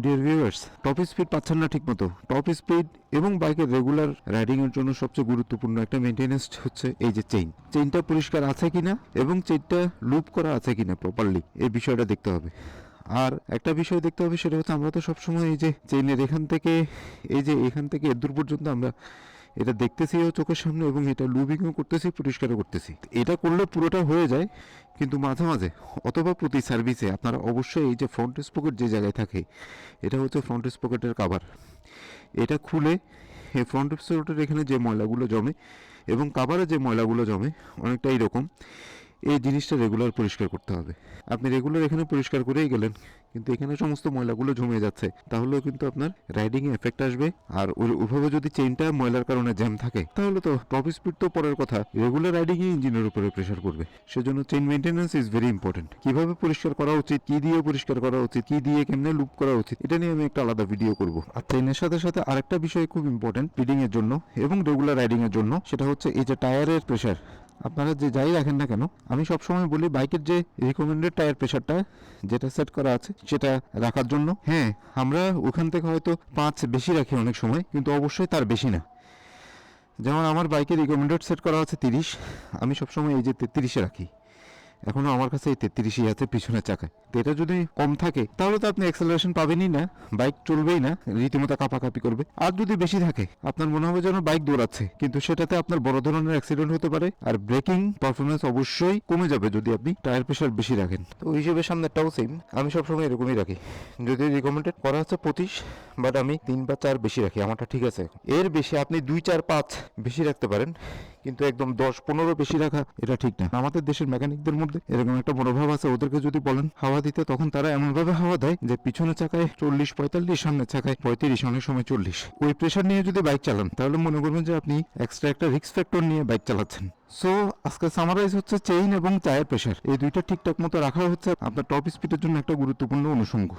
Dear viewers, top speed পাচ্ছেন না ঠিক মতো। টপ স্পিড এবং বাইকের রেগুলার রাইডিং এর জন্য সবচেয়ে গুরুত্বপূর্ণ একটা মেনটেনেন্স হচ্ছে এই যে চেইনটা পরিষ্কার আছে কিনা এবং চেইনটা লুপ করা আছে কিনা প্রপারলি, এই বিষয়টা দেখতে হবে। আর একটা বিষয় দেখতে হবে, সেটা হচ্ছে আমরা তো সবসময় এই যে চেইনের এখান থেকে দূর পর্যন্ত আমরা এটা দেখতেছিও চোখের সামনে এবং এটা লুবিংও করতেছি, পরিষ্কারও করতেছি। এটা করলে পুরোটা হয়ে যায়, কিন্তু মাঝে মাঝে অথবা প্রতি সার্ভিসে আপনারা অবশ্যই এই যে ফ্রন্ট স্পকেট যে জায়গায় থাকে, এটা হচ্ছে ফ্রন্ট স্পকেটের কাভার, এটা খুলে এই ফ্রন্ট স্পকেটের এখানে যে ময়লাগুলো জমে এবং কাভারে যে ময়লাগুলো জমে অনেকটা এইরকম, এই জিনিসটা রেগুলার পরিষ্কার করতে হবে। আপনি রেগুলার এখানে পরিষ্কার করেই গেলেন, কিন্তু এখানে সমস্ত ময়লাগুলো জমে যাচ্ছে, তাহলেও কিন্তু আপনার রাইডিং এ এফেক্ট আসবে। আর ওইভাবে যদি চেইনটা ময়লার কারণে জ্যাম থাকে, তাহলে তো টপ স্পিড তো পরের কথা, রেগুলার রাইডিং এ ইঞ্জিনের উপরে প্রেশার করবে। সেজন্য chain maintenance is very important. কিভাবে পরিষ্কার করা উচিত, কি দিয়ে পরিষ্কার করা উচিত, কি দিয়ে কেমনে লুপ করা উচিত, এটা নিয়ে আমি একটা আলাদা ভিডিও করব। আর চেইনের সাথে সাথে আরেকটা বিষয় খুব ইম্পর্টেন্ট রিডিং এর জন্য এবং রেগুলার রাইডিং এর জন্য, সেটা হচ্ছে এই যে টায়ারের প্রেশার। আপনারা যে যাই রাখেন না কেন, আমি সবসময় বলি বাইকের যে রিকমেন্ডেড টায়ার প্রেশারটা যেটা সেট করা আছে সেটা রাখার জন্য। হ্যাঁ, আমরা ওখান থেকে হয়তো 5 বেশি রাখি অনেক সময়, কিন্তু অবশ্যই তার বেশি না। যেমন আমার বাইকে রিকমেন্ডেড সেট করা আছে 30, আমি সবসময় এই যে 33-এ রাখি। এখনো আমার কাছে এই 33ই আছে পিছনের চাকায়। তো এটা যদি কম থাকে তাহলে তো আপনি অ্যাক্সেলারেশন পাবেনই না, বাইক চলবেই না, রীতিমতো কাঁপাকাঁপি করবে। আর যদি বেশি থাকে, আপনার মনে হবে যেন বাইক দৌড়াচ্ছে, কিন্তু সেটাতে আপনার বড় ধরনের অ্যাক্সিডেন্ট হতে পারে। আর ব্রেকিং পারফরমেন্স অবশ্যই কমে যাবে যদি আপনি টায়ার প্রেশার বেশি রাখেন। তো ওই হিসেবে সামনেরটাও সেম, আমি সবসময় এরকমই রাখি। যদি রিকমেন্ডেড করা হচ্ছে 25, বাট আমি 3 বা 4 বেশি রাখি, আমারটা ঠিক আছে। এর বেশি আপনি 2, 4, 5 বেশি রাখতে পারেন, কিন্তু একদম 10, 15 বেশি রাখা এটা ঠিক না। আমাদের দেশের মেকানিকদের মধ্যে এরকম একটা মনোভাব আছে, ওদেরকে যদি বলেন হাওয়া দিতে, তখন তারা এমনভাবে হাওয়া দেয় যে পিছনের চাকায় 40, 45, সামনের চাকায় 35, অনেক সময় 40। ওই প্রেশার নিয়ে যদি বাইক চালান, তাহলে মনে করবেন যে আপনি এক্সট্রা একটা রিস্ক ফ্যাক্টর নিয়ে বাইক চালাচ্ছেন। সো আজকে সামারাইজ হচ্ছে চেইন এবং টায়ার প্রেশার, এই দুইটা ঠিকঠাক মতো রাখা হচ্ছে আপনার টপ স্পিডের জন্য একটা গুরুত্বপূর্ণ অনুষঙ্গ।